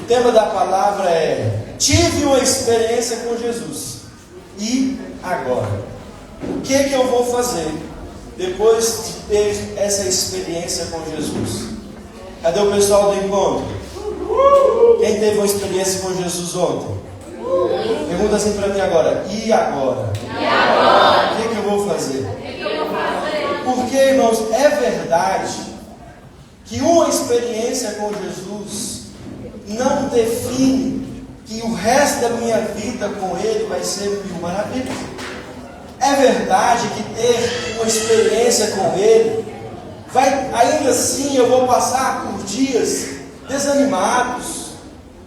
tema da palavra é: tive uma experiência com Jesus. E agora? O que eu vou fazer depois de ter essa experiência com Jesus? Cadê o pessoal do encontro? Quem teve uma experiência com Jesus ontem? Pergunta assim para mim agora: e agora? O que eu vou fazer? Porque, irmãos, é verdade que uma experiência com Jesus não define que o resto da minha vida com Ele vai ser mil maravilhas. É verdade que ter uma experiência com Ele ainda assim eu vou passar por dias desanimados,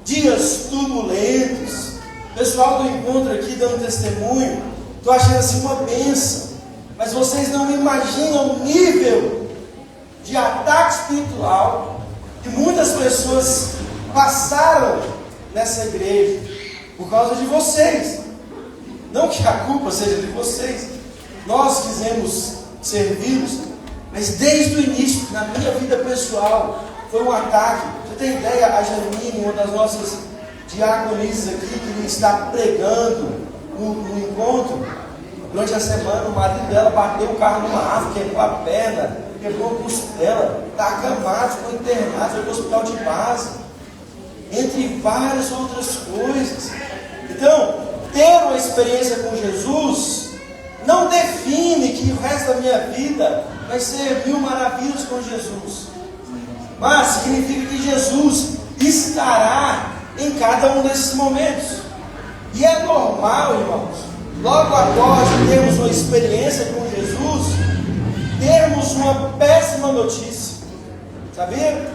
dias turbulentos. Pessoal do encontro aqui dando testemunho, estou achando assim uma bênção, mas vocês não imaginam o nível de ataque espiritual que muitas pessoas passaram nessa igreja por causa de vocês. Não que a culpa seja de vocês, nós quisemos servi-los, mas desde o início, na minha vida pessoal, foi um ataque. Você tem ideia, a Janine, uma das nossas diaconisas aqui, que está pregando no encontro, durante a semana o marido dela bateu o carro numa árvore, quebrou a perna, quebrou a costela, está acamado, ficou internado, foi para o hospital de base, entre várias outras coisas. Então, ter uma experiência com Jesus não define que o resto da minha vida vai ser mil maravilhas com Jesus, mas significa que Jesus estará em cada um desses momentos. E é normal, irmãos, logo após termos uma experiência com Jesus, termos uma péssima notícia. Sabia?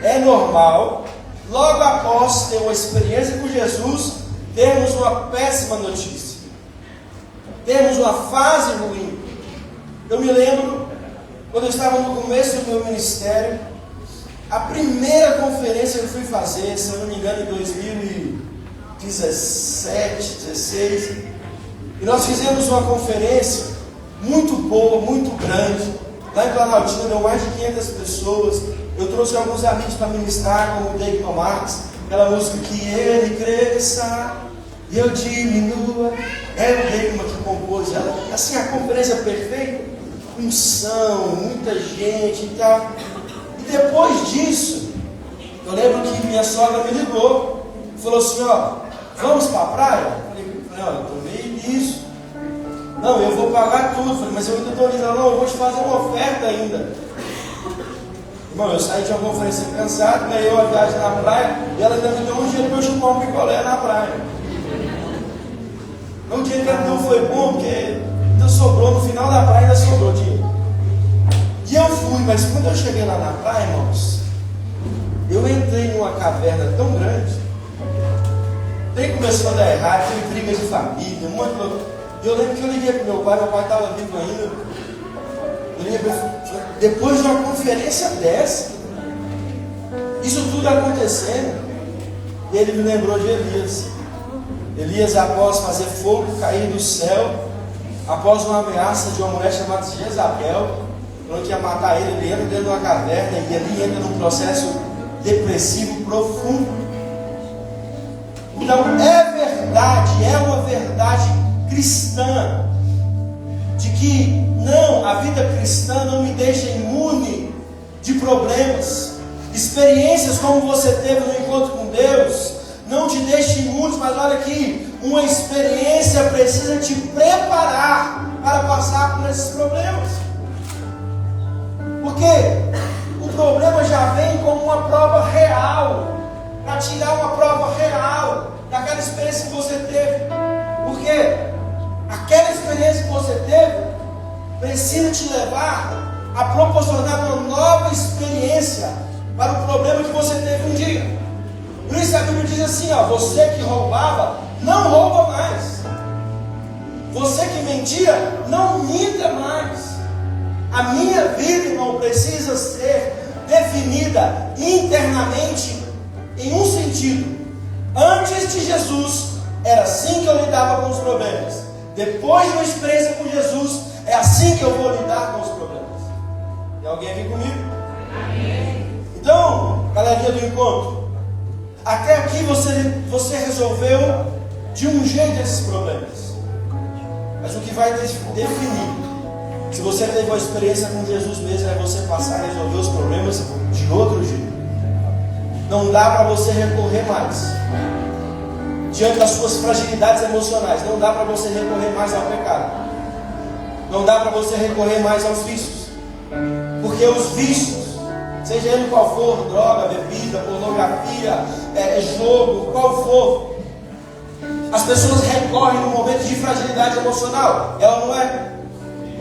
É normal, logo após ter uma experiência com Jesus, termos uma péssima notícia. Temos uma fase ruim. Eu me lembro, quando eu estava no começo do meu ministério, a primeira conferência que eu fui fazer, se eu não me engano, em 2017, 16, e nós fizemos uma conferência muito boa, muito grande. Lá em Planaltina deu mais de 500 pessoas. Eu trouxe alguns amigos para ministrar, como o Dayton Marques, aquela música Que Ele Cresça e Eu Diminua. É o Dayton que compôs ela. Assim, a conferência perfeita, unção, muita gente e tal. E depois disso, eu lembro que minha sogra me ligou, falou assim: ó, vamos para a praia? Eu falei, ó, eu estou meio nisso. Não, eu vou pagar tudo. Eu falei, mas eu ainda estou dizendo, não, eu vou te fazer uma oferta ainda. Irmão, eu saí de uma conferência cansado, ganhei uma viagem na praia, e ela ainda me deu um dinheiro para eu chupar um picolé na praia. Não, o dinheiro que ela deu foi bom, porque ainda sobrou, no final da praia ainda sobrou dinheiro. E eu fui, mas quando eu cheguei lá na praia, irmãos, eu entrei numa caverna tão grande, tem começou a dar errado, teve briga de família, um monte de coisa. Eu lembro que eu liguei para meu pai estava vivo ainda. Eu liguei para ele, depois de uma conferência dessa, isso tudo acontecendo, e ele me lembrou de Elias. Elias, após fazer fogo cair do céu, após uma ameaça de uma mulher chamada Jezabel, falando que ia matar ele, ele entra dentro de uma caverna e ali entra num processo depressivo profundo. Então é verdade, é uma verdade cristã, de que não, a vida cristã não me deixa imune de problemas. Experiências como você teve no encontro com Deus não te deixa imune, mas olha aqui, uma experiência precisa te preparar para passar por esses problemas, porque o problema já vem como uma prova real, para tirar uma prova real daquela experiência que você teve, porque aquela experiência que você teve precisa te levar a proporcionar uma nova experiência para o problema que você teve um dia. Por isso a Bíblia diz assim, ó, você que roubava, não rouba mais. Você que mentia, não minta mais. A minha vida, irmão, precisa ser definida internamente em um sentido. Antes de Jesus, era assim que eu lidava com os problemas. Depois de uma experiência com Jesus, é assim que eu vou lidar com os problemas. Tem alguém aqui comigo? Amém. Então, galerinha do encontro, Até aqui você resolveu de um jeito esses problemas. Mas o que vai definir se você teve uma experiência com Jesus mesmo é você passar a resolver os problemas de outro jeito. Não dá para você recorrer mais diante das suas fragilidades emocionais. Não dá para você recorrer mais ao pecado. Não dá para você recorrer mais aos vícios. Porque os vícios, seja ele qual for, droga, bebida, pornografia, jogo, qual for, as pessoas recorrem no momento de fragilidade emocional. Ela não é.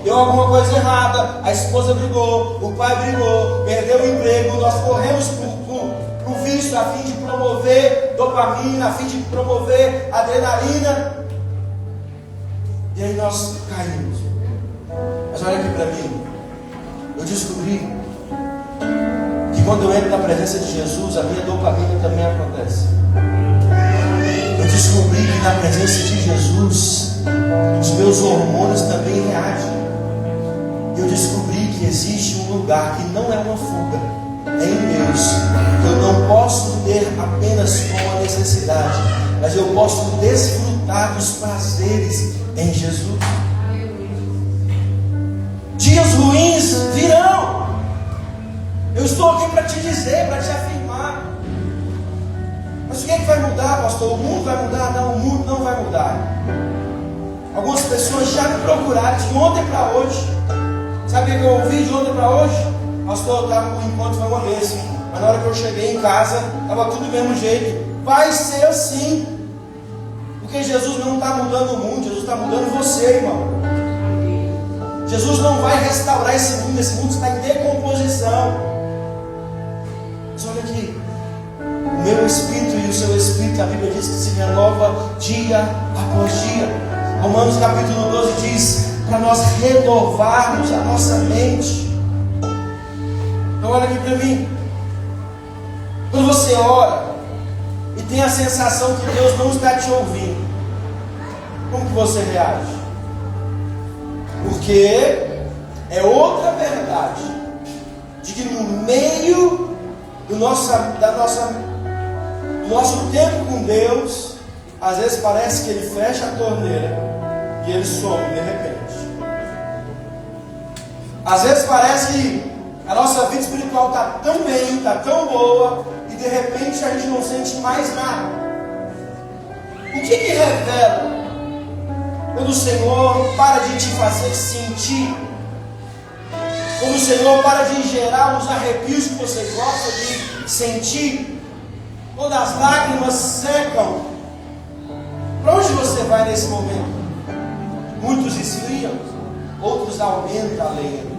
Deu alguma coisa errada, a esposa brigou, o pai brigou, perdeu o emprego, nós corremos para o vício a fim de promover dopamina, a fim de promover adrenalina, e aí nós caímos. Mas olha aqui para mim, eu descobri que quando eu entro na presença de Jesus, a minha dopamina também acontece. Eu descobri que na presença de Jesus, os meus hormônios também reagem. Eu descobri que existe um lugar que não é uma fuga, é em Deus. Eu não posso ter apenas como a necessidade, mas eu posso desfrutar dos prazeres em Jesus. Dias ruins virão. Eu estou aqui para te dizer, para te afirmar. Mas o que é que vai mudar, pastor? O mundo vai mudar? Não, o mundo não vai mudar. Algumas pessoas já me procuraram de ontem para hoje. Sabe o que eu ouvi de ontem para hoje? Pastor, eu estava com um encontro, foi uma vez, mas na hora que eu cheguei em casa, estava tudo do mesmo jeito. Vai ser assim. Porque Jesus não está mudando o mundo, Jesus está mudando você, irmão. Jesus não vai restaurar esse mundo está em decomposição. Mas olha aqui, o meu espírito e o seu espírito, a Bíblia diz que se renova dia após dia. Romanos capítulo 12 diz, para nós renovarmos a nossa mente. Então olha aqui para mim. Quando você ora e tem a sensação que Deus não está te ouvindo, como que você reage? Porque é outra verdade de que no meio do nosso tempo com Deus, às vezes parece que Ele fecha a torneira e Ele some de repente. Às vezes parece que a nossa vida espiritual está tão bem, está tão boa, e de repente a gente não sente mais nada. O que revela quando o Senhor para de te fazer sentir? Quando o Senhor para de gerar os arrepios que você gosta de sentir? Quando as lágrimas secam? Para onde você vai nesse momento? Muitos esfriam, outros aumentam a lenha.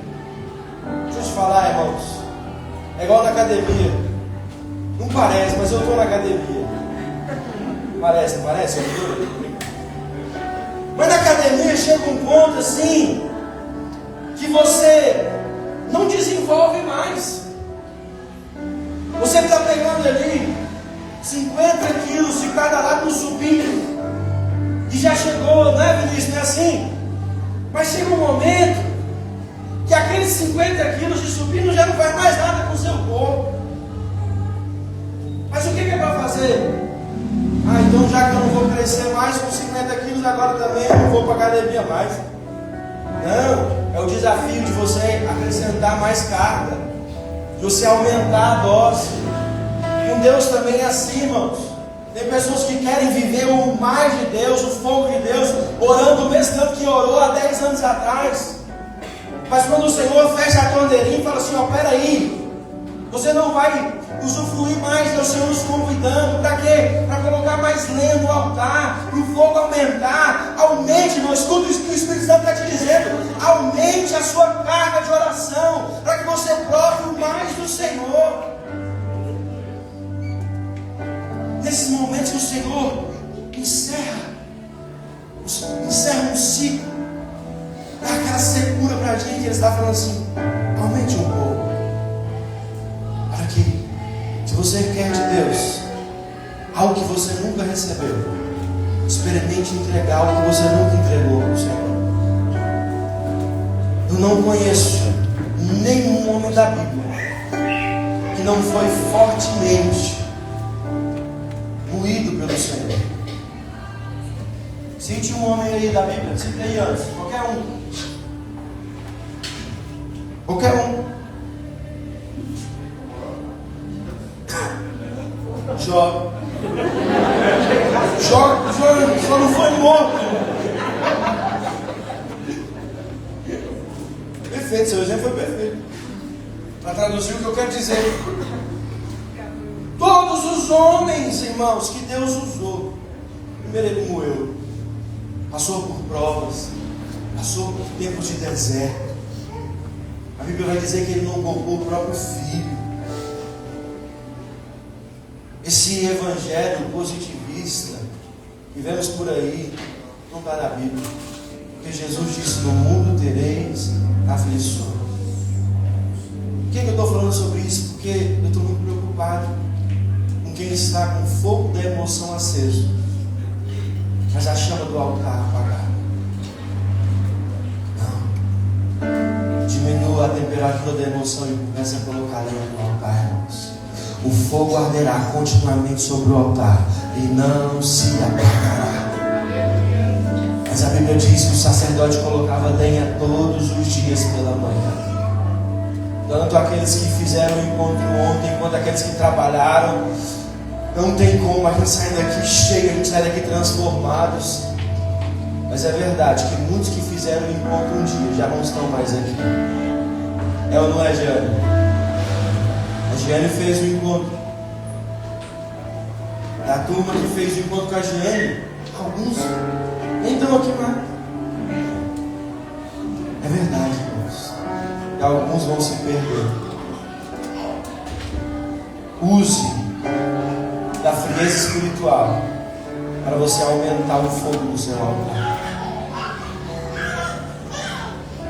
Deixa eu te falar, irmãos, é igual na academia. Não parece, mas eu estou na academia. Parece, não parece? Mas na academia chega um ponto assim que você não desenvolve mais. Você está pegando ali 50 quilos de cada lado no supino e já chegou, né, Vinícius? Não é assim? Mas chega um momento que aqueles 50 quilos de supino já não faz mais nada com o seu corpo. Mas o que é para fazer? Então já que eu não vou crescer mais com 50 quilos, agora também eu não vou para a academia mais. Não, é o desafio de você acrescentar mais carga, de você aumentar a dose. Com Deus também é assim, irmãos. Tem pessoas que querem viver o mais de Deus, o fogo de Deus, orando o mesmo tanto que orou há 10 anos atrás. Mas quando o Senhor fecha a torneirinha e fala assim, peraí, você não vai usufruir mais do Senhor nos convidando, para quê? Para colocar mais lenha no altar, para o fogo aumentar. Aumente, não escuta o que o Espírito Santo está te dizendo, aumente a sua carga de oração, para que você prove o mais do Senhor. Nesses momentos que o Senhor encerra um ciclo, dá aquela secura para a gente, Ele está falando assim, aumente um pouco. Para que, se você quer de Deus algo que você nunca recebeu, experimente entregar algo que você nunca entregou para o Senhor. Eu não conheço nenhum homem da Bíblia que não foi fortemente Cite um homem aí da Bíblia, cite aí antes, qualquer um. Qualquer um. Jó. Jó não foi morto. Perfeito, seu exemplo foi perfeito. Para traduzir o que eu quero dizer. Todos os homens, irmãos, que Deus usou. Primeiro ele moeu. Passou por provas. Passou por tempos de deserto. A Bíblia vai dizer que ele não poupou o próprio filho. Esse evangelho positivista que vemos por aí não está na Bíblia. Porque Jesus disse: no mundo tereis aflições. Por que eu estou falando sobre isso? Porque eu estou muito preocupado com quem está com o fogo da emoção aceso, mas a chama do altar apagada. Não. Diminua a temperatura da emoção e começa a colocar lenha no altar, irmãos. O fogo arderá continuamente sobre o altar e não se apagará. Mas a Bíblia diz que o sacerdote colocava lenha todos os dias pela manhã. Tanto aqueles que fizeram o encontro ontem, quanto aqueles que trabalharam. Não tem como, a gente sai daqui cheio, a gente sai daqui transformados. Mas é verdade que muitos que fizeram o encontro um dia já não estão mais aqui. É ou não é, Jeane? A Jeane fez o encontro. Da turma que fez o encontro com a Jeane, alguns nem estão aqui mais. É verdade, irmãos. E alguns vão se perder. Use da frieza espiritual para você aumentar o fogo do seu altar.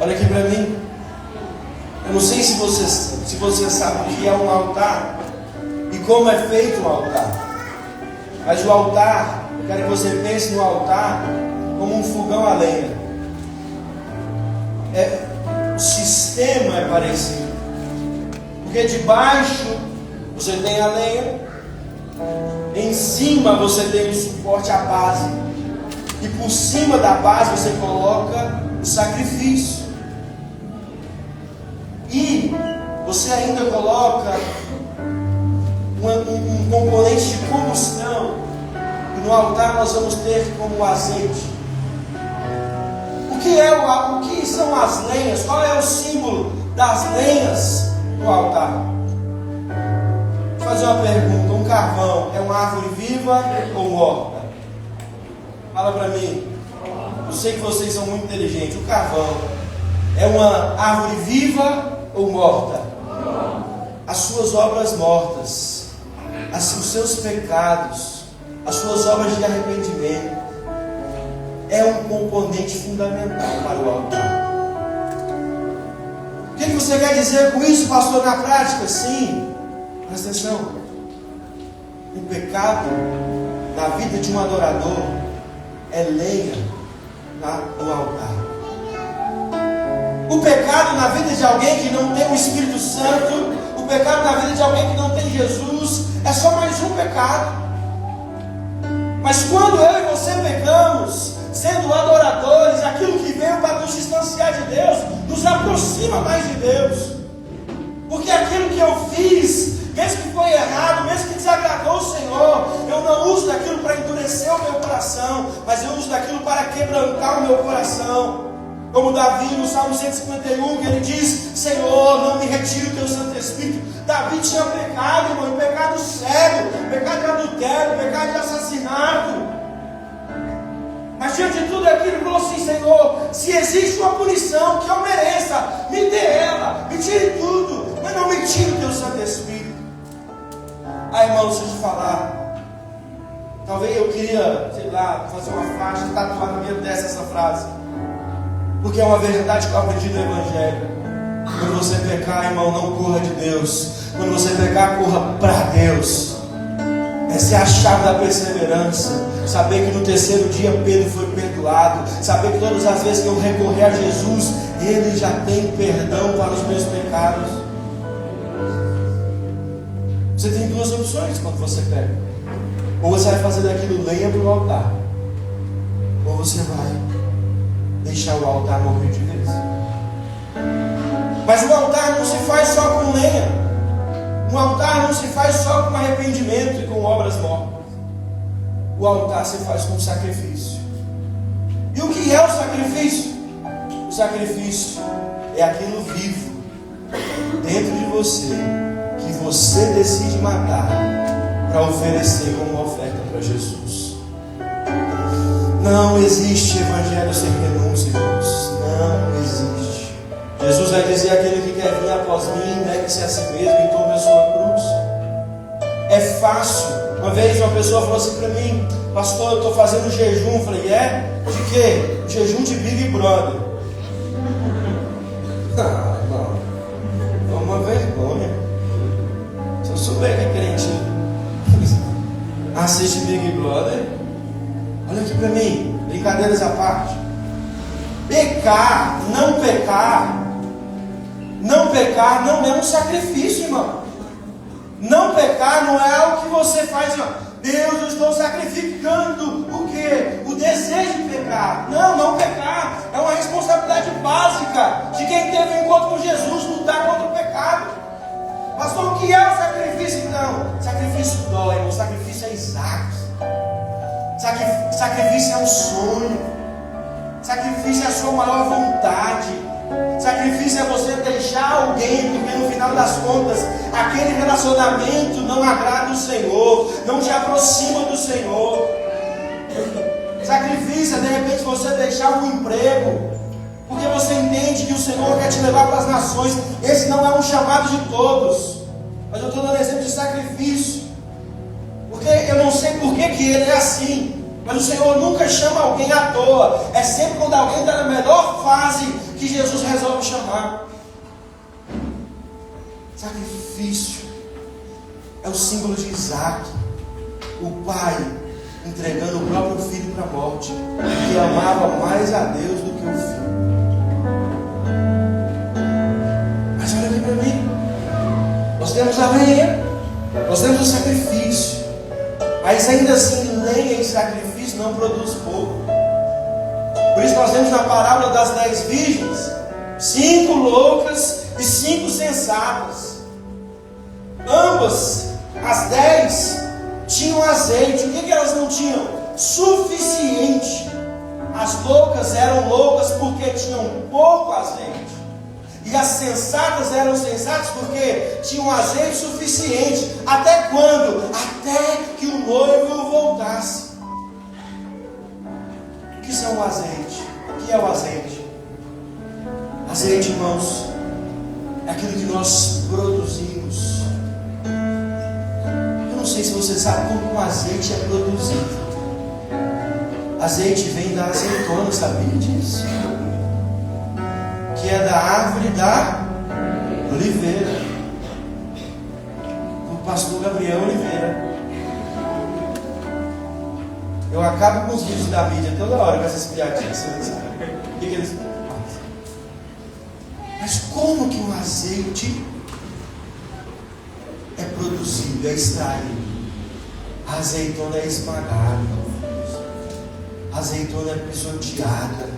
Olha aqui para mim. Eu não sei se você sabe o que é um altar e como é feito um altar. Mas o altar, eu quero que você pense no altar como um fogão a lenha. O sistema é parecido. Porque debaixo você tem a lenha, em cima você tem o suporte, a base, e por cima da base você coloca o sacrifício. E você ainda coloca um componente de combustão, que no altar nós vamos ter como o azeite. O que são as lenhas? Qual é o símbolo das lenhas no altar? Vou fazer uma pergunta: um carvão é uma árvore viva ou morta? Fala para mim. Eu sei que vocês são muito inteligentes. O carvão é uma árvore viva ou morta? As suas obras mortas, os seus pecados, as suas obras de arrependimento é um componente fundamental para o altar. O que você quer dizer com isso, pastor, na prática? Sim, presta atenção. O pecado na vida de um adorador é lenha no altar. O pecado na vida de alguém que não tem o Espírito Santo, o pecado na vida de alguém que não tem Jesus, é só mais um pecado. Mas quando eu e você pecamos, sendo adoradores, aquilo que veio para nos distanciar de Deus, nos aproxima mais de Deus. Porque aquilo que eu fiz, mesmo que foi errado, mesmo que desagradou o Senhor, eu não uso daquilo para endurecer o meu coração, mas eu uso daquilo para quebrantar o meu coração. Como Davi no Salmo 151, que ele diz: Senhor, não me retire o teu Santo Espírito. Davi tinha pecado, irmão, pecado sério, pecado de adultério, pecado de assassinato. Mas diante de tudo aquilo, ele falou assim: Senhor, se existe uma punição que eu mereça, me dê ela, me tire tudo, mas não me tire o teu Santo Espírito. Irmãos, deixa eu te falar. Talvez eu queria, sei lá, fazer uma faixa e tatuar na minha testa essa frase, porque é uma verdade que eu aprendi no Evangelho. Quando você pecar, irmão, não corra de Deus. Quando você pecar, corra para Deus. Essa é a chave da perseverança. Saber que no terceiro dia Pedro foi perdoado. Saber que todas as vezes que eu recorrer a Jesus, Ele já tem perdão para os meus pecados. Você tem duas opções quando você pega. Ou você vai fazer daquilo lenha para o altar, ou você vai deixar o altar morrer de vez. Mas o altar não se faz só com lenha. Um altar não se faz só com arrependimento e com obras mortas. O altar se faz com sacrifício. E o que é o sacrifício? O sacrifício é aquilo vivo dentro de você, que você decide matar para oferecer como oferta para Jesus. Não existe evangelho sem renúncia, irmãos. Não existe. Jesus vai dizer: aquele que quer vir após mim, negue-se a si mesmo e tome a sua cruz. É fácil. Uma vez uma pessoa falou assim para mim: pastor, eu estou fazendo jejum. Eu falei: é? De quê? Jejum de Big Brother. Não. É uma vergonha. Se eu souber que é crente assiste Big Brother, olha aqui para mim, brincadeiras à parte. Pecar não é um sacrifício, irmão. Não pecar não é algo que você faz, irmão. Deus, eu estou sacrificando o quê? O desejo de pecar. Não pecar é uma responsabilidade básica de quem teve um encontro com Jesus, lutar contra o pecado. Pastor, o que é o sacrifício então? Sacrifício dói, irmão. Sacrifício é Isaac. Sacrifício é um sonho. Sacrifício é a sua maior vontade. Sacrifício é você deixar alguém, porque no final das contas aquele relacionamento não agrada o Senhor, não te aproxima do Senhor. Sacrifício é de repente você deixar um emprego, porque você entende que o Senhor quer te levar para as nações. Esse não é um chamado de todos, mas eu estou dando exemplo de sacrifício, porque eu não sei por que ele é assim. Mas o Senhor nunca chama alguém à toa. É sempre quando alguém está na melhor fase que Jesus resolve chamar. Sacrifício é o símbolo de Isaac, o pai entregando o próprio filho para a morte, que amava mais a Deus do que o filho. Mas olha aqui para mim, nós temos a lenha, nós temos o sacrifício, mas ainda assim lenha e sacrifício não produz fogo. Por isso nós vemos na parábola das 10 virgens 5 loucas e 5 sensatas. Ambas, as 10, tinham azeite. O que elas não tinham? Suficiente. As loucas eram loucas porque tinham pouco azeite, e as sensatas eram sensatas porque tinham azeite suficiente. Até quando? Até que o noivo voltasse. O que são o azeite? O que é o azeite? Azeite, irmãos, é aquilo que nós produzimos. Eu não sei se você sabe como um azeite é produzido. Azeite vem da azeitona, sabia disso? Que é da árvore da oliveira, do pastor Gabriel Oliveira. Eu acabo com os vídeos da mídia toda hora com essas piadinhas. O que eles fazem? Mas como que um azeite é produzido, é extraído? A azeitona é esmagada, a azeitona é pisoteada,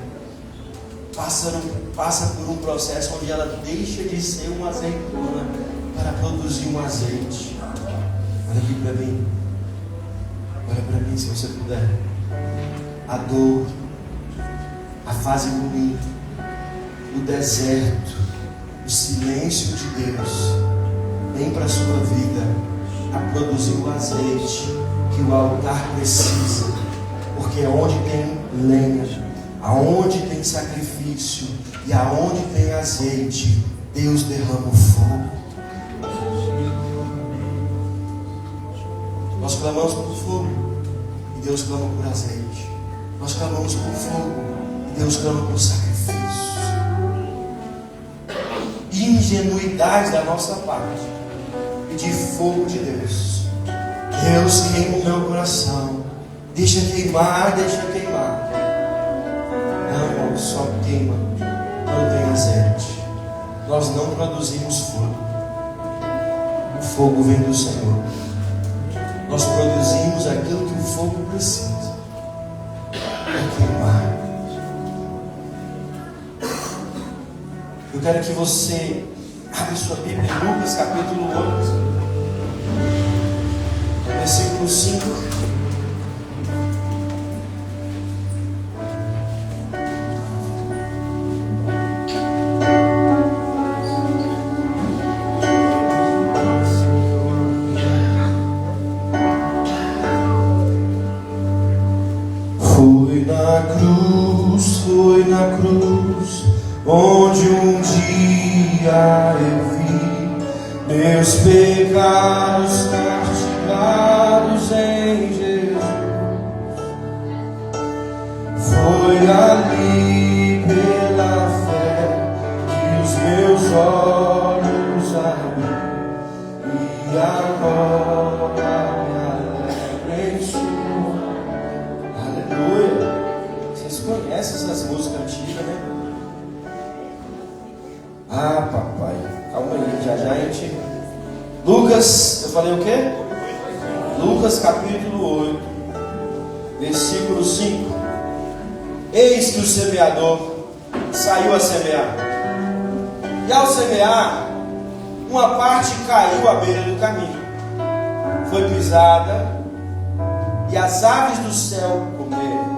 passa por um processo onde ela deixa de ser uma azeitona para produzir um azeite. Olha aqui para mim. Olha para mim, se você puder. A dor, a fase ruim, o deserto, o silêncio de Deus vem para a sua vida a produzir o azeite que o altar precisa. Porque onde tem lenha, aonde tem sacrifício e aonde tem azeite, Deus derrama o fogo. Nós clamamos por fogo e Deus clama por azeite. Nós clamamos por fogo e Deus clama por sacrifício. Ingenuidade da nossa parte e de fogo de Deus. Deus queima o meu coração. Deixa queimar, deixa queimar. Não, irmão, só queima quando tem azeite. Nós não produzimos fogo. O fogo vem do Senhor. Nós produzimos aquilo que o fogo precisa. É queimar. Eu quero que você abra sua Bíblia em Lucas capítulo 8, versículo 5. Foi na cruz, onde um dia eu vi meus pecados castigados em Jesus. Foi ali pela fé que os meus olhos abri, e agora me alegro em Sua. Aleluia. Vocês conhecem essas músicas antigas, né? Ah, papai, calma aí, já a gente... Lucas, eu falei o quê? Lucas capítulo 8, versículo 5. Eis que o semeador saiu a semear, e ao semear, uma parte caiu à beira do caminho, foi pisada, e as aves do céu comeram.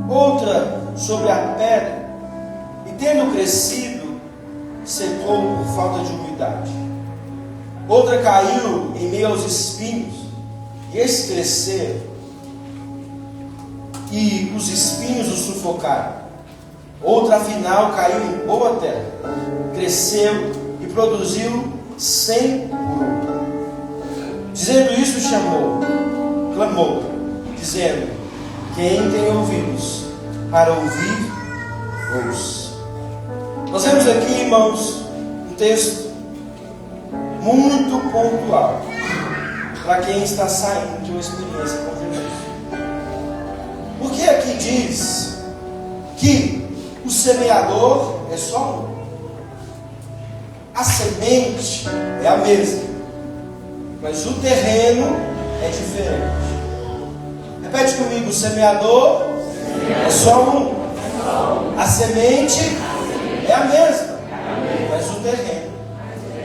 Outra sobre a pedra, e tendo crescido, secou por falta de umidade. Outra caiu em meio aos espinhos, e estes cresceram, e os espinhos o sufocaram. Outra afinal caiu em boa terra, cresceu e produziu 100 por um. Dizendo isso, clamou, dizendo: quem tem ouvidos para ouvir, ouça. Nós vemos aqui, irmãos, um texto muito pontual para quem está saindo de uma experiência com Jesus. Porque aqui diz que o semeador é só um. A semente é a mesma, mas o terreno é diferente. Repete comigo: o semeador é só um. A semente é a mesma, mas o terreno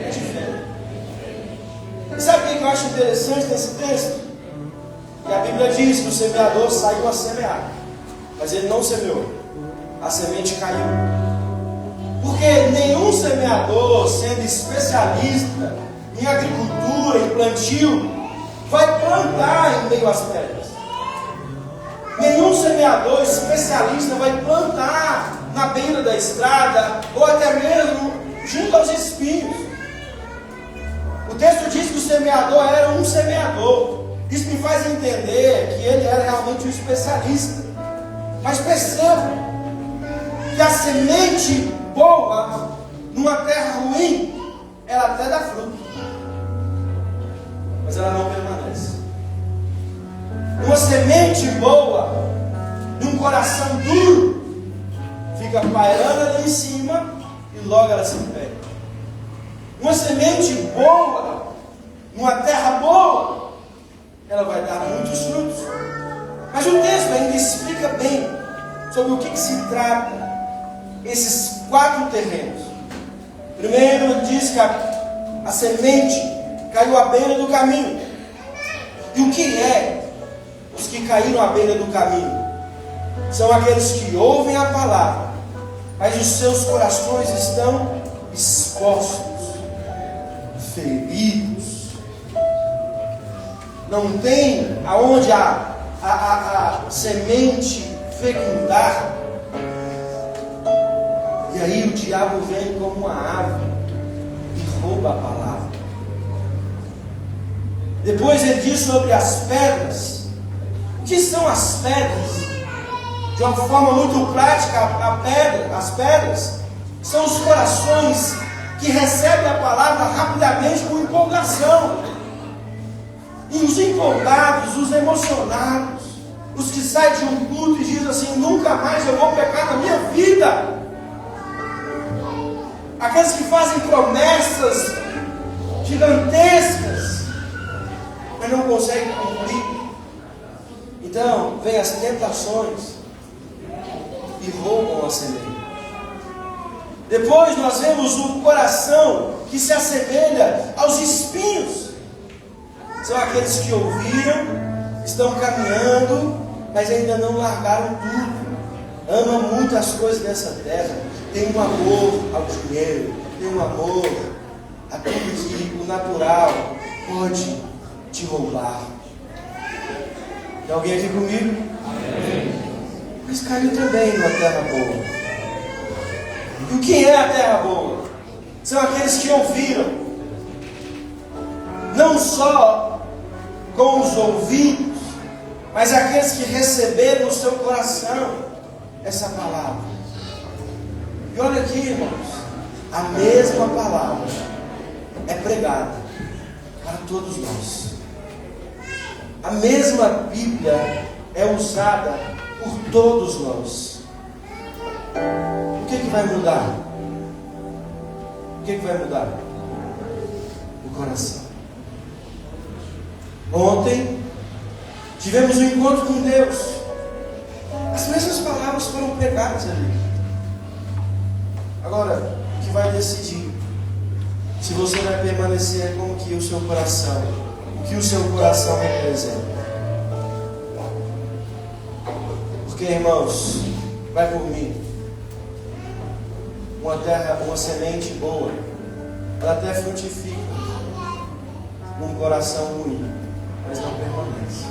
é diferente. E sabe o que eu acho interessante nesse texto? Que a Bíblia diz que o semeador saiu a semear, mas ele não semeou, a semente caiu. Porque nenhum semeador, sendo especialista em agricultura, em plantio, vai plantar em meio às pedras. Nenhum semeador especialista vai plantar na beira da estrada, ou até mesmo junto aos espinhos. O texto diz que o semeador era um semeador. Isso me faz entender que ele era realmente um especialista. Mas perceba que a semente boa numa terra ruim, ela até dá fruto, mas ela não permanece. Uma semente boa num coração duro fica pairando ali em cima e logo ela se perde. Uma semente boa numa terra boa, ela vai dar muitos frutos. Mas o texto ainda explica bem sobre o que se trata esses 4 terrenos. Primeiro diz que a semente caiu à beira do caminho. E o que é os que caíram à beira do caminho? São aqueles que ouvem a palavra, mas os seus corações estão expostos, feridos. Não tem aonde a semente fecundar. E aí o diabo vem como uma ave e rouba a palavra. Depois ele diz sobre as pedras. O que são as pedras? De uma forma muito prática, as pedras são os corações que recebem a palavra rapidamente com empolgação. E os empolgados, os emocionados, os que saem de um culto e dizem assim: nunca mais eu vou pecar na minha vida. Aqueles que fazem promessas gigantescas, mas não conseguem cumprir. Então, vem as tentações e roubam a semente. Depois nós vemos o coração que se assemelha aos espinhos. São aqueles que ouviram, estão caminhando, mas ainda não largaram tudo. Amam muito as coisas dessa terra. Tem um amor ao dinheiro, tem um amor a tudo que o natural pode te roubar. Tem alguém aqui comigo? Amém. Mas caiu também numa terra boa. E o que é a terra boa? São aqueles que ouviram, não só com os ouvidos, mas aqueles que receberam no seu coração essa palavra. E olha aqui, irmãos, a mesma palavra é pregada para todos nós. A mesma Bíblia é usada por todos nós. O que vai mudar? O que vai mudar? O coração. Ontem tivemos um encontro com Deus. As mesmas palavras foram pregadas ali. Agora, o que vai decidir se você vai permanecer com o que o seu coração, o que o seu coração representa? Porque, irmãos, vai por mim. Uma terra, uma semente boa, ela até frutifica num coração ruim, mas não permanece.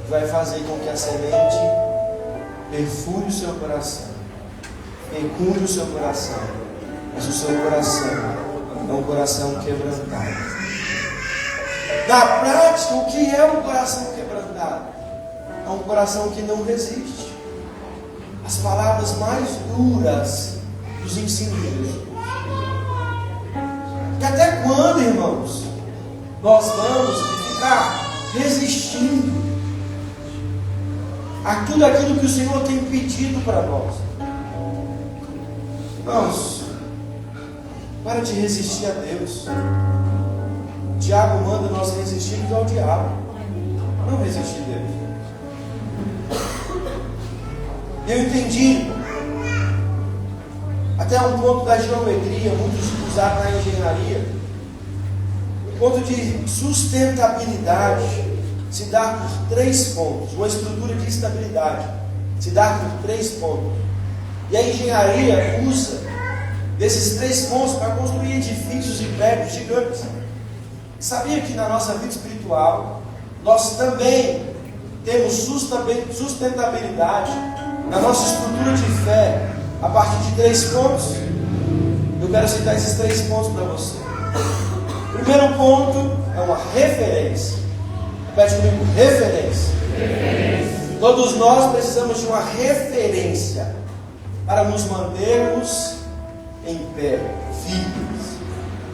Vai fazer com que a semente perfure o seu coração, fecunde o seu coração, mas o seu coração é um coração quebrantado. Na prática, o que é um coração quebrantado? É um coração que não resiste as palavras mais duras dos ensinos de Jesus. E até quando, irmãos, nós vamos ficar resistindo a tudo aquilo que o Senhor tem pedido para nós? Irmãos, para de resistir a Deus. O diabo manda nós resistirmos ao diabo, não resistir a Deus. Eu entendi até um ponto da geometria, muito usado na engenharia, o ponto de sustentabilidade se dá por 3 pontos. Uma estrutura de estabilidade se dá por 3 pontos. E a engenharia usa desses 3 pontos para construir edifícios e prédios gigantes. Sabia que na nossa vida espiritual nós também temos sustentabilidade na nossa estrutura de fé a partir de 3 pontos? Eu quero citar esses 3 pontos para você. O primeiro ponto é uma referência. Repete comigo, referência. Todos nós precisamos de uma referência para nos mantermos em pé, firmes.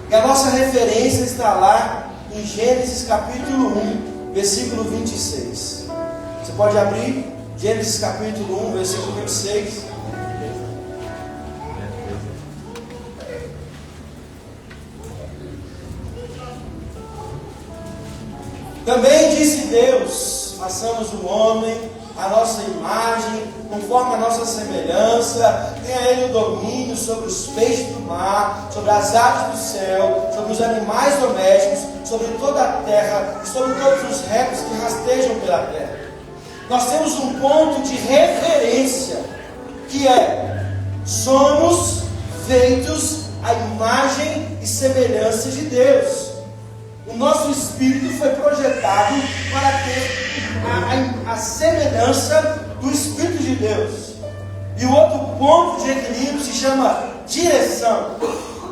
E a nossa referência está lá em Gênesis capítulo 1, versículo 26. Você pode abrir Gênesis capítulo 1, versículo 26. Também disse Deus: façamos o homem a nossa imagem, conforme a nossa semelhança, tenha ele o domínio sobre os peixes do mar, sobre as aves do céu, sobre os animais domésticos, sobre toda a terra e sobre todos os répteis que rastejam pela terra. Nós temos um ponto de referência, que é: somos feitos à imagem e semelhança de Deus. O nosso espírito foi projetado para ter a semelhança do Espírito de Deus. E o outro ponto de equilíbrio se chama direção.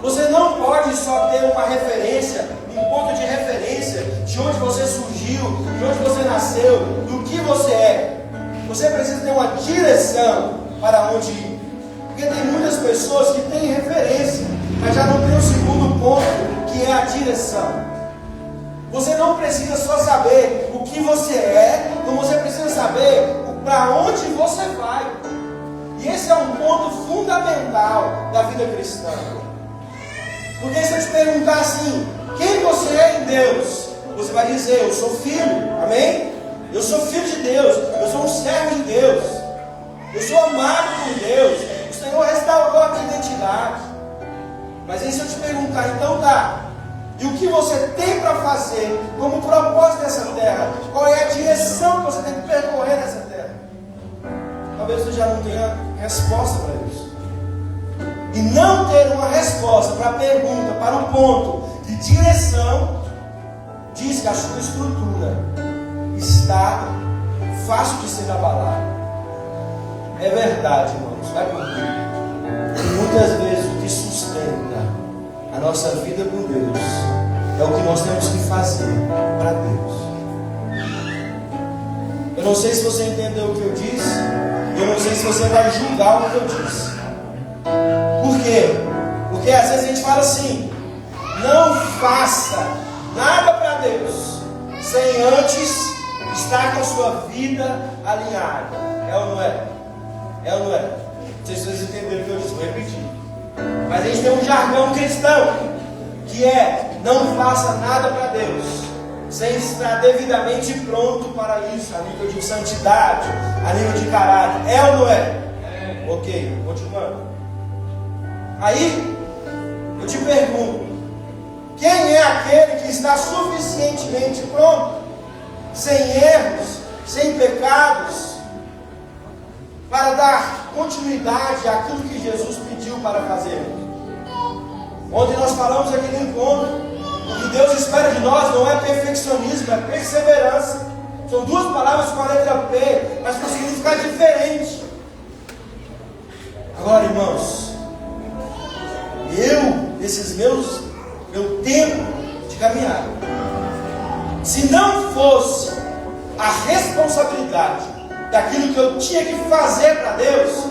Você não pode só ter uma referência, um ponto de referência de onde você surgiu, de onde você nasceu, do que você é. Você precisa ter uma direção para onde ir. Porque tem muitas pessoas que têm referência, mas já não tem o segundo ponto, que é a direção. Você não precisa só saber o que você é, como você precisa saber para onde você vai. E esse é um ponto fundamental da vida cristã. Porque se eu te perguntar assim: quem você é em Deus? Você vai dizer: eu sou filho, amém? Eu sou filho de Deus, eu sou um servo de Deus, eu sou amado por Deus, o Senhor restaurou a minha identidade. Mas aí se eu te perguntar, então tá, e o que você tem para fazer como propósito dessa terra? Qual é a direção que você tem que percorrer nessa terra? Talvez você já não tenha resposta para isso. E não ter uma resposta para a pergunta, para o ponto de direção, diz que a sua estrutura está fácil de ser abalada. É verdade, irmãos, vai comigo. E muitas vezes o que sustenta a nossa vida com Deus é o que nós temos que fazer para Deus. Eu não sei se você entendeu o que eu disse, eu não sei se você vai julgar o que eu disse. Por quê? Porque às vezes a gente fala assim: não faça nada para Deus sem antes estar com a sua vida alinhada. É ou não é? É ou não é? Não sei se vocês entenderam o que eu disse, vou repetir. Mas a gente tem um jargão cristão que é: não faça nada para Deus sem estar devidamente pronto para isso, a nível de santidade, a nível de caráter. É ou não é? Ok, continuando. Aí eu te pergunto: quem é aquele que está suficientemente pronto, sem erros, sem pecados, para dar continuidade àquilo que Jesus pediu para fazer? Ontem nós falamos aqui no encontro, o que Deus espera de nós não é perfeccionismo, é perseverança. São duas palavras com a letra P, mas com significado diferente. Agora, irmãos, meu tempo de caminhada, se não fosse a responsabilidade daquilo que eu tinha que fazer para Deus,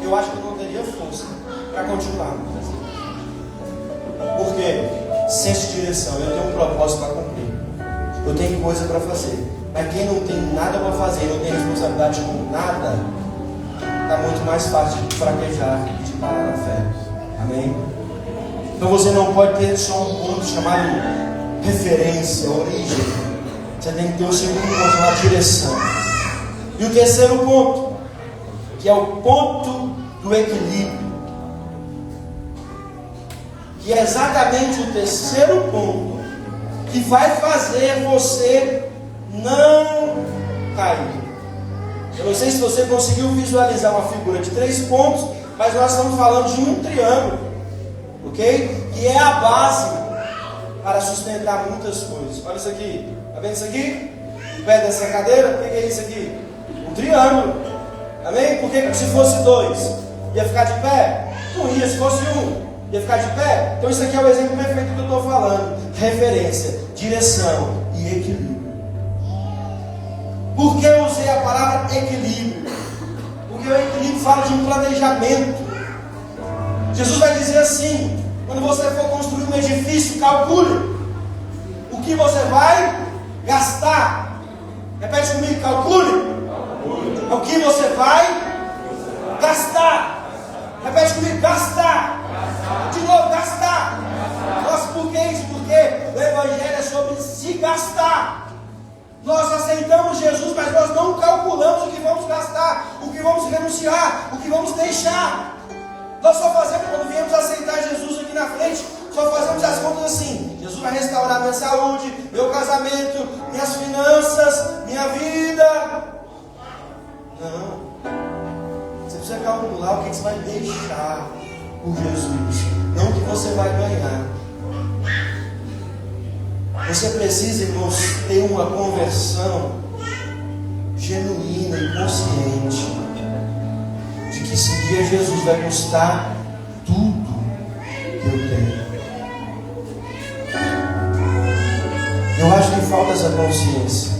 eu acho que eu não teria força para continuar. Por quê? Senso de direção. Eu tenho um propósito para cumprir, eu tenho coisa para fazer. Mas quem não tem nada para fazer, não tem responsabilidade com nada, está muito mais fácil de fraquejar e de parar na fé. Amém? Então você não pode ter só um ponto chamado referência, origem. Você tem que ter o segundo ponto chamado direção. E o terceiro ponto, que é o ponto do equilíbrio, que é exatamente o terceiro ponto que vai fazer você não cair. Eu não sei se você conseguiu visualizar uma figura de 3 pontos, mas nós estamos falando de um triângulo, ok? Que é a base para sustentar muitas coisas. Olha isso aqui, está vendo isso aqui? O pé dessa cadeira, o que é isso aqui? Um triângulo, amém? Porque se fosse 2, ia ficar de pé? Não ia. Se fosse 1, ia ficar de pé? Então isso aqui é o exemplo perfeito que eu estou falando: referência, direção e equilíbrio. Por que eu usei a palavra equilíbrio? Porque o equilíbrio fala de um planejamento. Jesus vai dizer assim: quando você for construir um edifício, calcule o que você vai gastar. Repete comigo: calcule o que você vai gastar. Repete comigo: gastar. De novo: gastar. Nossa, por que isso? Porque o Evangelho é sobre se gastar. Nós aceitamos Jesus, mas nós não calculamos o que vamos gastar, o que vamos renunciar, o que vamos deixar. Nós só fazemos, quando viemos aceitar Jesus aqui na frente, só fazemos as contas assim: Jesus vai restaurar minha saúde, meu casamento, minhas finanças, minha vida. Não. Você precisa calcular o que você vai deixar por Jesus, não o que você vai ganhar. Você precisa, irmãos, ter uma conversão genuína e consciente de que seguir a Jesus vai custar tudo que eu tenho. Eu acho que falta essa consciência.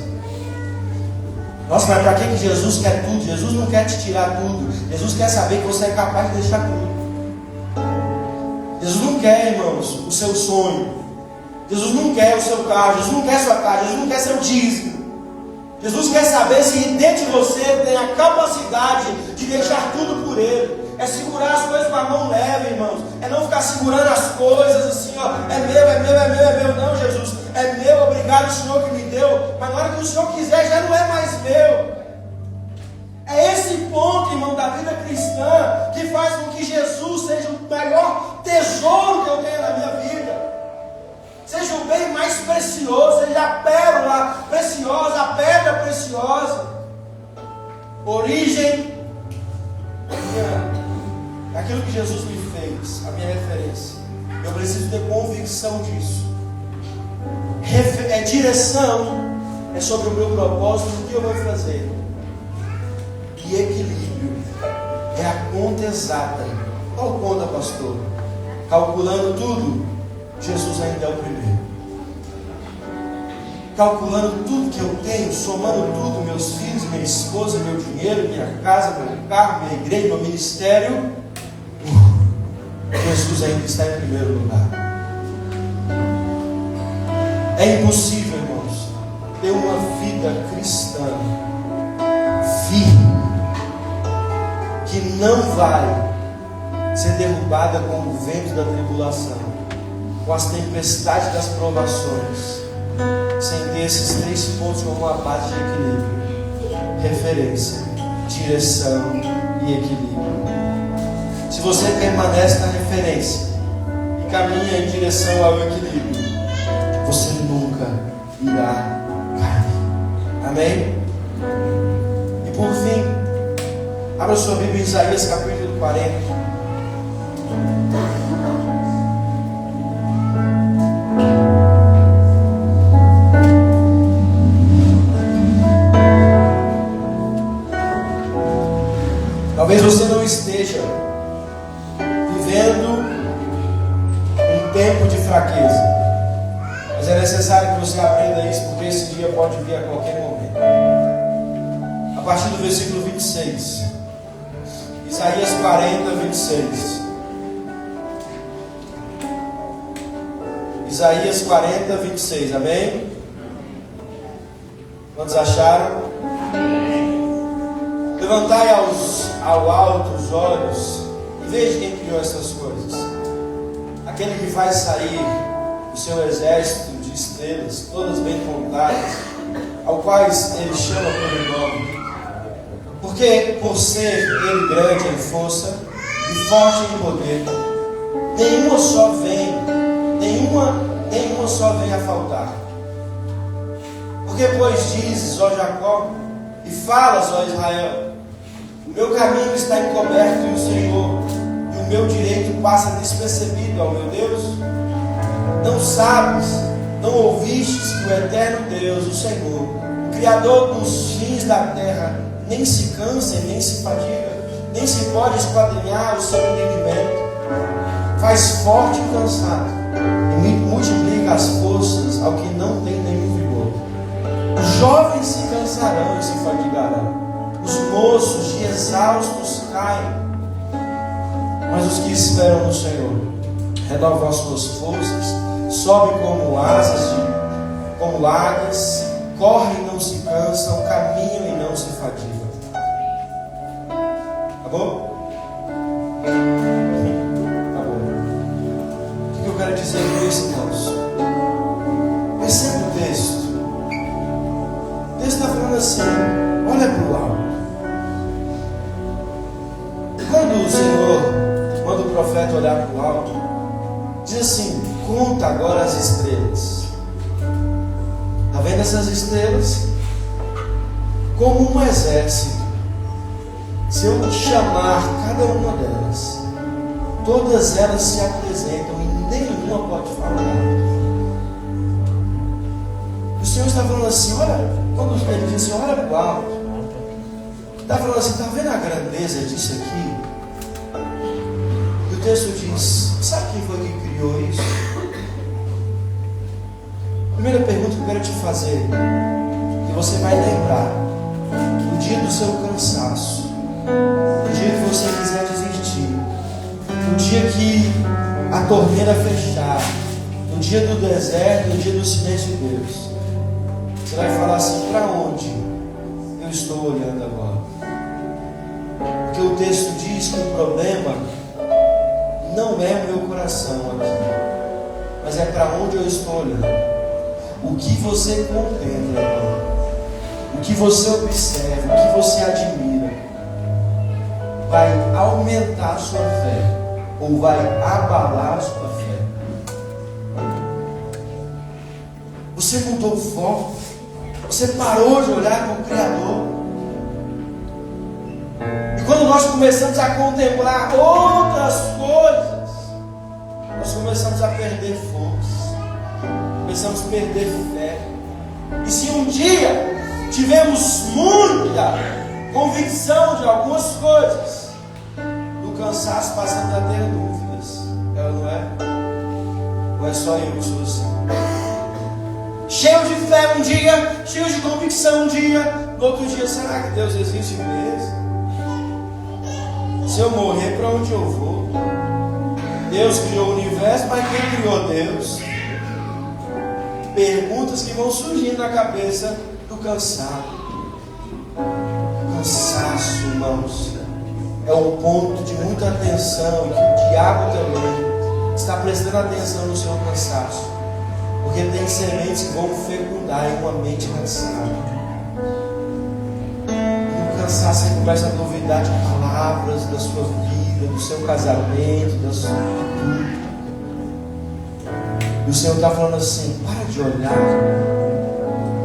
Nossa, mas para que Jesus quer tudo? Jesus não quer te tirar tudo. Jesus quer saber que você é capaz de deixar tudo. Jesus não quer, irmãos, o seu sonho. Jesus não quer o seu carro. Jesus não quer sua casa. Jesus não quer seu dízimo. Jesus quer saber se dentro de você tem a capacidade de deixar tudo por Ele. É segurar as coisas com a mão leve, irmãos. É não ficar segurando as coisas assim, ó. É meu, é meu, é meu, é meu. Não, Jesus, é meu, obrigado, Senhor, que me deu. Mas na hora que o Senhor quiser, já não é mais meu. É esse ponto, irmão, da vida cristã que faz com que Jesus seja o melhor tesouro que eu tenho na minha vida. Seja o bem mais precioso, seja a pérola preciosa, a pedra preciosa. Origem, aquilo que Jesus me fez, a minha referência. Eu preciso ter convicção disso. Direção é sobre o meu propósito, o que eu vou fazer. E equilíbrio é a conta exata. Qual conta, pastor? Calculando tudo, Jesus ainda é o primeiro. Calculando tudo que eu tenho, somando tudo, meus filhos, minha esposa, meu dinheiro, minha casa, meu carro, minha igreja, meu ministério, Jesus ainda está em primeiro lugar. É impossível, irmãos, ter uma vida cristã firme, que não vai ser derrubada com o vento da tribulação, com as tempestades das provações, sem ter esses 3 pontos como uma base de equilíbrio: referência, direção e equilíbrio. Se você permanece na referência e caminha em direção ao equilíbrio, você nunca irá cair. Amém? E por fim, abra sua Bíblia em Isaías capítulo 40. Talvez você não esteja vivendo um tempo de fraqueza, mas é necessário que você aprenda isso, porque esse dia pode vir a qualquer momento. A partir do versículo 26, Isaías 40, 26. Isaías 40, 26, amém? Quantos acharam? Levantai ao alto os olhos e veja quem criou essas coisas. Aquele que faz sair o seu exército de estrelas, todas bem contadas, ao quais ele chama pelo nome. Porque por ser ele grande em força e forte em poder, nenhuma só vem a faltar. Porque pois dizes, ó Jacó, e falas, ó Israel, o meu caminho está encoberto em o Senhor, e o meu direito passa despercebido ao meu Deus. Não sabes, não ouvistes que o eterno Deus, o Senhor, o Criador dos fins da terra, nem se cansa e nem se fadiga, nem se pode esquadrinhar o seu entendimento, faz forte o cansado, e multiplica as forças ao que não tem nenhum vigor. Os jovens se cansarão e se fadigarão, os moços e exaustos caem, mas os que esperam no Senhor renovam as suas forças, sobem como asas, como águias, correm e não se cansam, caminham e não se fadigam. Acabou? Acabou. O que eu quero dizer com isso, irmãos? Perceba o texto. O texto está falando assim: olha para o alto. Quando o Senhor manda o profeta olhar para o alto, diz assim: conta agora as estrelas. Está vendo essas estrelas? Como um exército. Se eu chamar cada uma delas, todas elas se apresentam e nenhuma pode falar. O Senhor está falando assim: olha, quando ele diz assim, olha para o alto, está falando assim: está vendo a grandeza disso aqui? E o texto diz: sabe quem foi que criou isso? Primeira pergunta que eu quero te fazer, que você vai lembrar no dia do seu cansaço, no dia que você quiser desistir, no dia que a torneira fechar, no dia do deserto, no dia do silêncio de Deus, você vai falar assim: para onde eu estou olhando agora? Porque o texto diz que o problema não é o meu coração aqui, mas é para onde eu estou olhando. O que você contempla agora, o que você observa, o que você admira. vai aumentar a sua fé ou vai abalar a sua fé. Você mudou o foco. Você parou de olhar para o Criador. E quando nós começamos a contemplar outras coisas, nós começamos a perder força, começamos a perder fé. E se um dia tivemos muita convicção de algumas coisas, no cansaço passamos a ter dúvidas. Ela não é? Ou é só eu que sou assim? Cheio de fé um dia, cheio de convicção um dia, no outro dia, será que Deus existe mesmo? Se eu morrer, para onde eu vou? Deus criou o universo, mas quem criou Deus? Perguntas que vão surgindo na cabeça do cansado. Cansaço, irmãos, é um ponto de muita atenção, e que o diabo também está prestando atenção no seu cansaço. Porque tem sementes que vão fecundar em uma mente cansada. No cansaço você começa a duvidar de palavras da sua vida, do seu casamento, da sua vida. E o Senhor está falando assim: para de olhar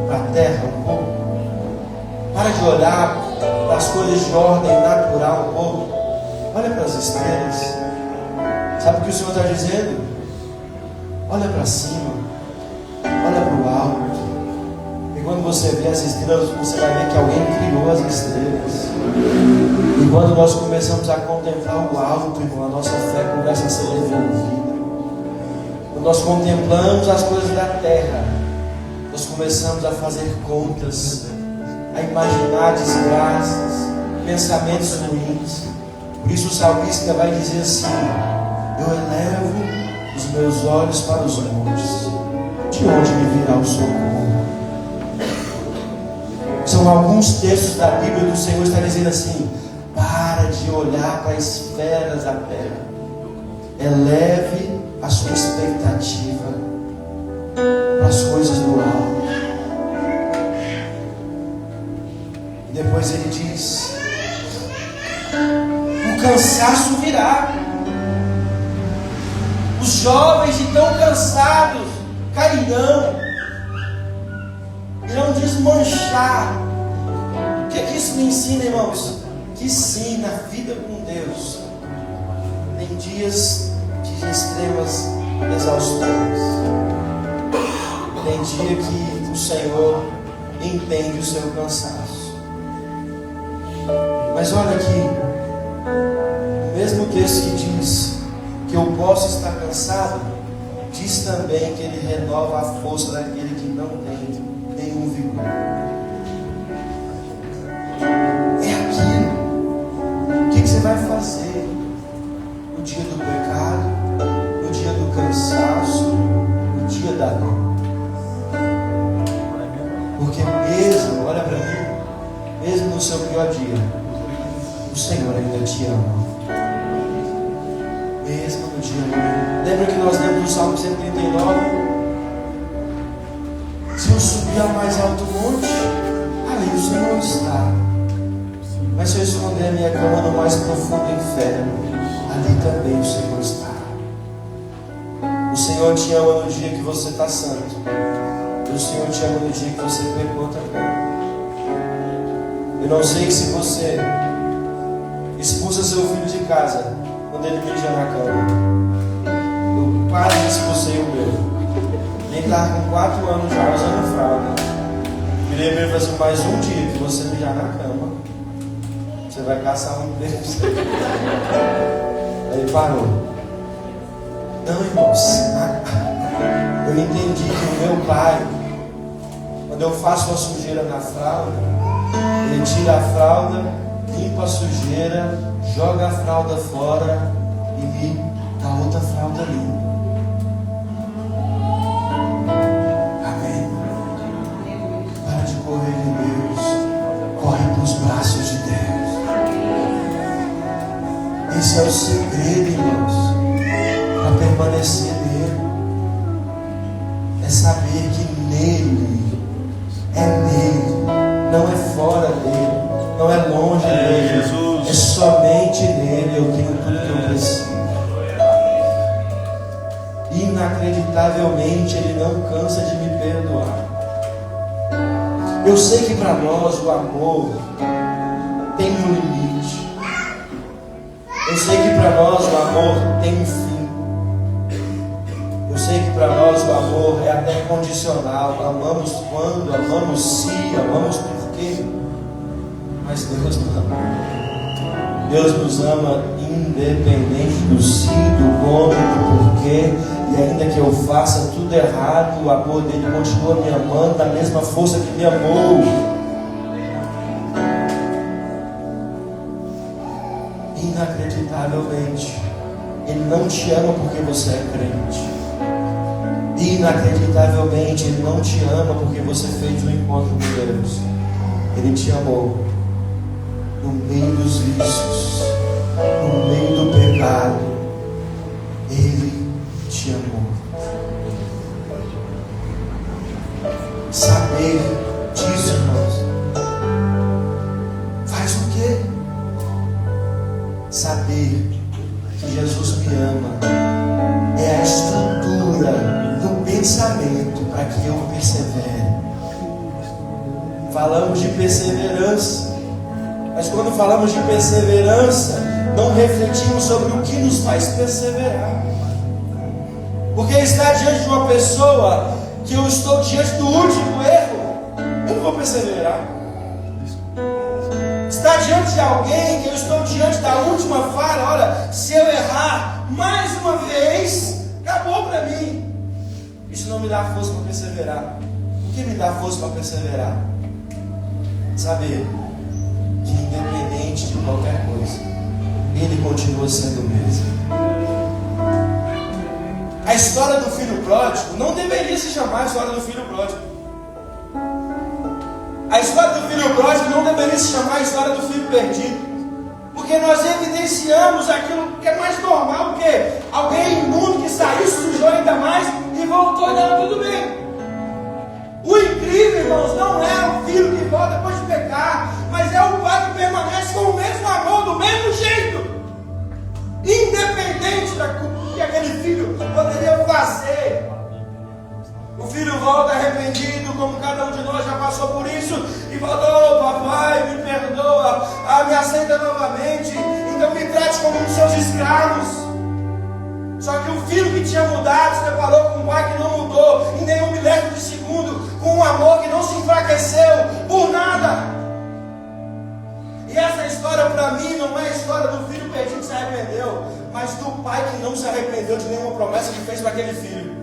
para a terra um pouco. Para de olhar para as coisas de ordem natural um pouco. Olha para as estrelas. Sabe o que o Senhor está dizendo? Olha para cima. Olha para o alto. E quando você vê as estrelas, você vai ver que alguém criou as estrelas. E quando nós começamos a contemplar o alto, irmão, a nossa fé começa a ser desenvolvida. Quando nós contemplamos as coisas da terra, nós começamos a fazer contas, a imaginar desgraças, pensamentos ruins. Por isso o salmista vai dizer assim: eu elevo os meus olhos para os montes, de onde me virá o socorro? São alguns textos da Bíblia que o Senhor está dizendo assim: para de olhar para as esferas da terra, eleve a sua expectativa para as coisas do alto. E depois ele diz: o cansaço virá. Os jovens de tão cansados cairão, irão desmanchar. O que é que isso me ensina, irmãos? Que sim, na vida com Deus tem dias de extremas exaustões. Tem dia que o Senhor entende o seu cansaço. Mas olha aqui, o mesmo texto que diz que eu posso estar cansado, diz também que Ele renova a força daquele que não tem nenhum vigor. É aquilo. O que você vai fazer no dia do pecado, no dia do cansaço, no dia da dor? Porque mesmo, olha para mim, mesmo no seu pior dia, o Senhor ainda te ama. Mesmo no dia ruim. Lembra que nós lemos no Salmo 139? Se eu subir ao mais alto monte, ali o Senhor está. Mas se eu esconder a minha cama no mais profundo inferno, ali também o Senhor está. O Senhor te ama no dia que você está santo. E o Senhor te ama no dia que você pecou também. Eu não sei se você expulsa seu filho de casa quando ele mija na cama. Eu quase expulsei o meu. Ele estava com 4 anos já usando fralda. Me lembrei de fazer mais um dia que você mijar na cama, você vai caçar um deles. Aí ele parou. Não, irmãos, eu entendi que o meu pai, quando eu faço uma sujeira na fralda, ele tira a fralda, limpa a sujeira, joga a fralda fora e me dá outra fralda limpa. Amém? Para de correr de Deus, corre para os braços de Deus. Esse é o segredo, irmãos, para permanecer nele. É saber que nele, é nele, não é fora dele, não é longe dele, Jesus. É somente inacreditavelmente Ele não cansa de me perdoar. Eu sei que para nós o amor tem um limite. Eu sei que para nós o amor tem um fim. Eu sei que para nós o amor é até condicional. Amamos quando, amamos se, amamos porque. Mas Deus nos ama. Deus nos ama independente do se, do como, do porquê. E ainda que eu faça tudo errado, o amor dele continua me amando da mesma força que me amou. Inacreditavelmente, Ele não te ama porque você é crente. Inacreditavelmente, Ele não te ama porque você fez um encontro com Deus. Ele te amou no meio dos vícios, no meio do pecado. Ele te amou. Saber disso, irmãos, faz o quê? Saber que Jesus me ama é a estrutura do pensamento para que eu persevere. Falamos de perseverança, mas quando falamos de perseverança, não refletimos sobre o que nos faz perseverar. Porque estar diante de uma pessoa que eu estou diante do último erro, eu não vou perseverar. Estar diante de alguém que eu estou diante da última falha, olha, se eu errar mais uma vez, acabou para mim. Isso não me dá força para perseverar. O que me dá força para perseverar? Saber que independente de qualquer coisa, Ele continua sendo o mesmo. A história do filho pródigo não deveria se chamar a história do filho pródigo. A história do filho pródigo não deveria se chamar a história do filho perdido. Porque nós evidenciamos aquilo que é mais normal, porque alguém imundo que saiu, sujou ainda mais e voltou e deu tudo bem. O incrível, irmãos, não é o filho que volta depois de pecar, mas é o pai que permanece com o mesmo amor, do mesmo jeito, independente do que aquele filho poderia fazer. O filho volta arrependido, como cada um de nós já passou por isso, e volta: oh, papai, me perdoa, me aceita novamente, então me trate como um dos seus escravos. Só que o filho que tinha mudado se deparou com um pai que não mudou em nenhum milésimo de segundo, com um amor que não se enfraqueceu por nada. E essa história para mim não é a história do filho perdido que se arrependeu, mas do pai que não se arrependeu de nenhuma promessa que fez para aquele filho.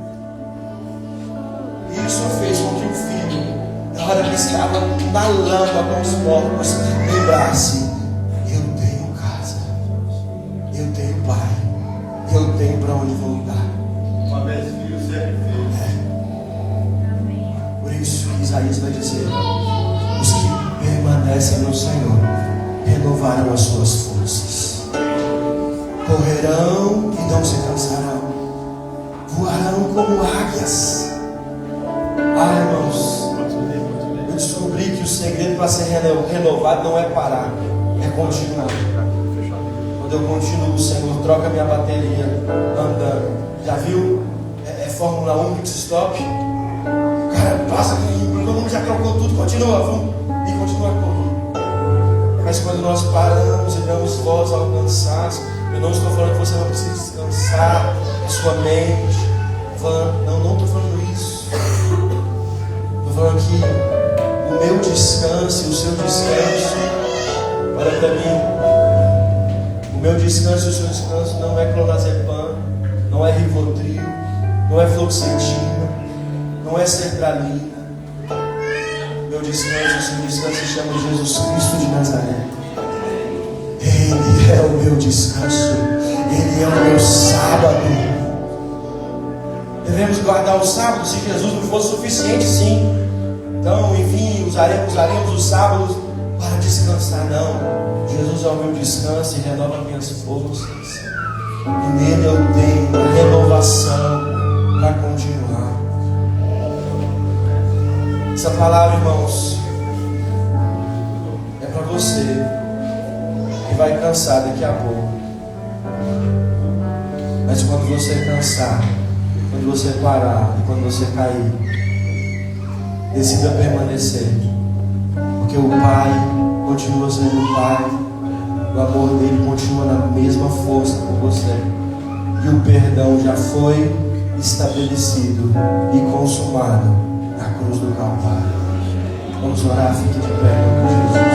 E isso fez com que o filho, na hora que estava na lama com os porcos, lembrasse: eu tenho casa, eu tenho pai, eu tenho para onde voltar. Uma vez filho, sempre filho. Por isso que Isaías vai dizer: os que permanecem no Senhor renovarão as suas forças, correrão e não se cansarão, voarão como águias. Irmãos, eu descobri que o segredo para ser renovado não é parar, é continuar. Quando eu continuo, o Senhor troca minha bateria andando. Já viu? É Fórmula 1 pit stop. O cara passa, todo mundo já trocou tudo, continua, vamos, e continua correndo. Mas quando nós paramos e damos voz ao cansaço, eu não estou falando que você não precisa descansar a sua mente. Não estou falando isso. Estou falando que o meu descanso e o seu descanso, olha para mim, o meu descanso e o seu descanso não é clonazepam, não é Rivotril, não é fluoxetina, não é sertralina. Meu descanso e o seu descanso se chama Jesus Cristo de Nazaré. Ele é o meu descanso, Ele é o meu sábado. Devemos guardar o sábado. Se Jesus não fosse suficiente, sim. Então, enfim, usaremos os sábados para descansar. Não, Jesus é o meu descanso e renova minhas forças. E nele eu tenho a renovação para continuar. Essa palavra, irmãos, é para você que vai cansar daqui a pouco. Mas quando você cansar, quando você parar e quando você cair, decida permanecer, porque o Pai continua sendo o Pai, o amor dele continua na mesma força por você, e o perdão já foi estabelecido e consumado na cruz do Calvário. Vamos orar, fique de pé, em nome de Jesus.